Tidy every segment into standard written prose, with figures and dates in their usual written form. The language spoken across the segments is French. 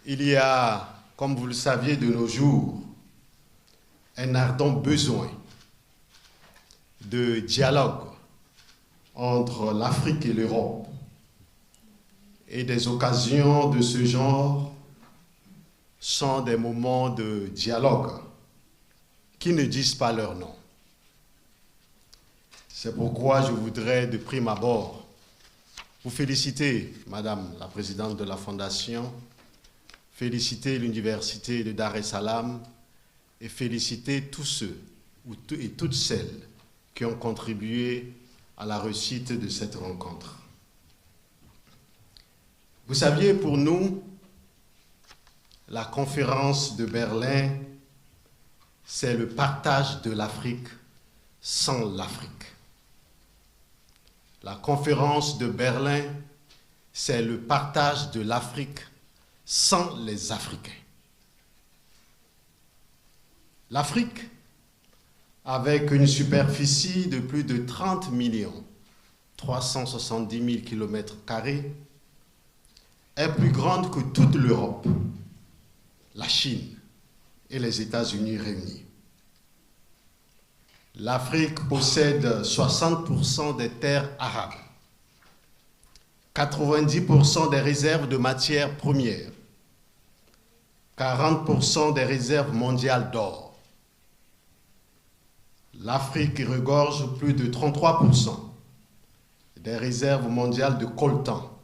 Il y a, comme vous le saviez de nos jours, un ardent besoin de dialogue entre l'Afrique et l'Europe. Et des occasions de ce genre sont des moments de dialogue qui ne disent pas leur nom. C'est pourquoi je voudrais de prime abord vous féliciter, Madame la Présidente de la Fondation, féliciter l'Université de Dar es Salaam et féliciter tous ceux et toutes celles qui ont contribué à la réussite de cette rencontre. Vous saviez, pour nous, la conférence de Berlin, c'est le partage de l'Afrique sans l'Afrique. La conférence de Berlin, c'est le partage de l'Afrique sans les Africains. L'Afrique, avec une superficie de plus de 30 370 000 km², est plus grande que toute l'Europe, la Chine et les États-Unis réunis. L'Afrique possède 60% des terres arables, 90% des réserves de matières premières, 40% des réserves mondiales d'or. L'Afrique regorge plus de 33% des réserves mondiales de coltan,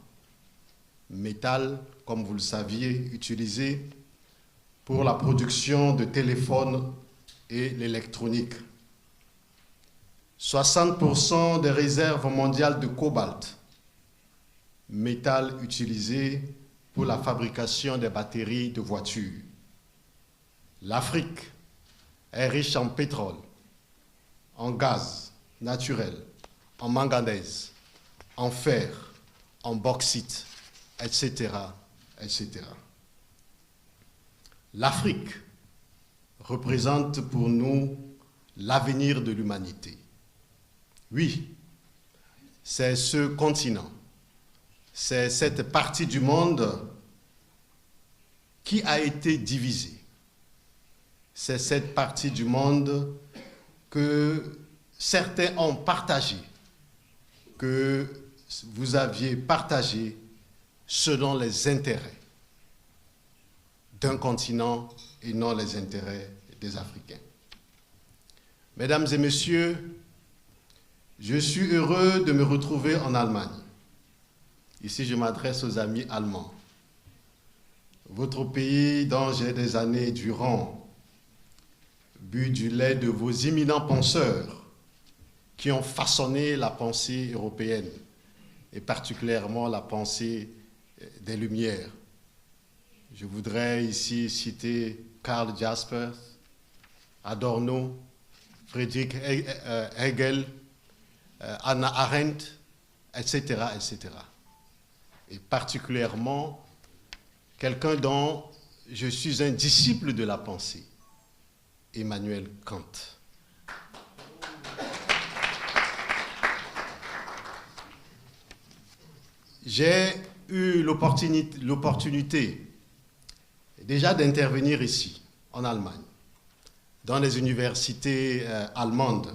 métal, comme vous le saviez, utilisé pour la production de téléphones et l'électronique. 60% des réserves mondiales de cobalt, métal utilisé pour la fabrication des batteries de voitures. L'Afrique est riche en pétrole, en gaz naturel, en manganèse, en fer, en bauxite, etc., etc. L'Afrique représente pour nous l'avenir de l'humanité. Oui, c'est ce continent, c'est cette partie du monde qui a été divisée. C'est cette partie du monde que certains ont partagée, que vous aviez partagée selon les intérêts d'un continent et non les intérêts des Africains. Mesdames et messieurs, je suis heureux de me retrouver en Allemagne. Ici, je m'adresse aux amis allemands. Votre pays dont j'ai des années durant bu du lait de vos éminents penseurs qui ont façonné la pensée européenne et particulièrement la pensée des Lumières. Je voudrais ici citer Karl Jaspers, Adorno, Friedrich Hegel, Hannah Arendt, etc., etc. Et particulièrement quelqu'un dont je suis un disciple de la pensée, Emmanuel Kant. J'ai eu l'opportunité déjà d'intervenir ici, en Allemagne, dans les universités allemandes,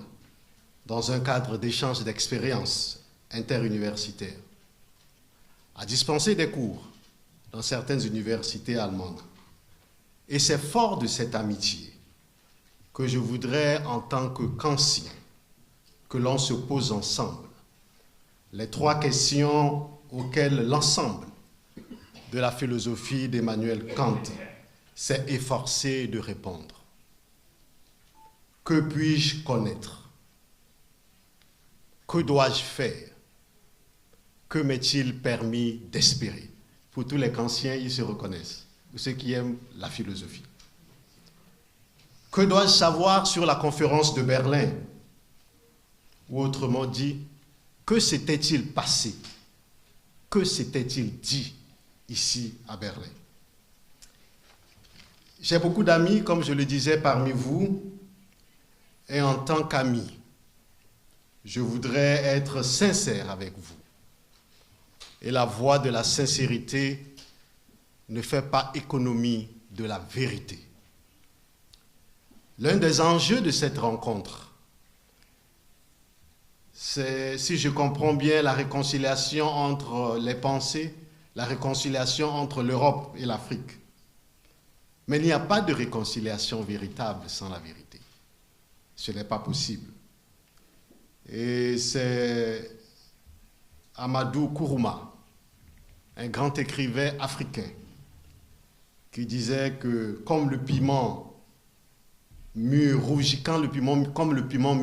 dans un cadre d'échange d'expériences interuniversitaires, à dispenser des cours dans certaines universités allemandes. Et c'est fort de cette amitié que je voudrais, en tant que Kantien, que l'on se pose ensemble les trois questions auxquelles l'ensemble de la philosophie d'Emmanuel Kant s'est efforcé de répondre. Que puis-je connaître? Que dois-je faire? Que m'est-il permis d'espérer? Pour tous les Kantiens, ils se reconnaissent, pour ceux qui aiment la philosophie. Que dois-je savoir sur la conférence de Berlin? Ou autrement dit, que s'était-il passé? Que s'était-il dit ici à Berlin? J'ai beaucoup d'amis, comme je le disais, parmi vous, et en tant qu'ami, je voudrais être sincère avec vous. Et la voie de la sincérité ne fait pas économie de la vérité. L'un des enjeux de cette rencontre, c'est, si je comprends bien, la réconciliation entre les pensées, la réconciliation entre l'Europe et l'Afrique. Mais il n'y a pas de réconciliation véritable sans la vérité. Ce n'est pas possible. Et c'est Amadou Kourouma, un grand écrivain africain, qui disait que comme le piment mûr rougit, comme le piment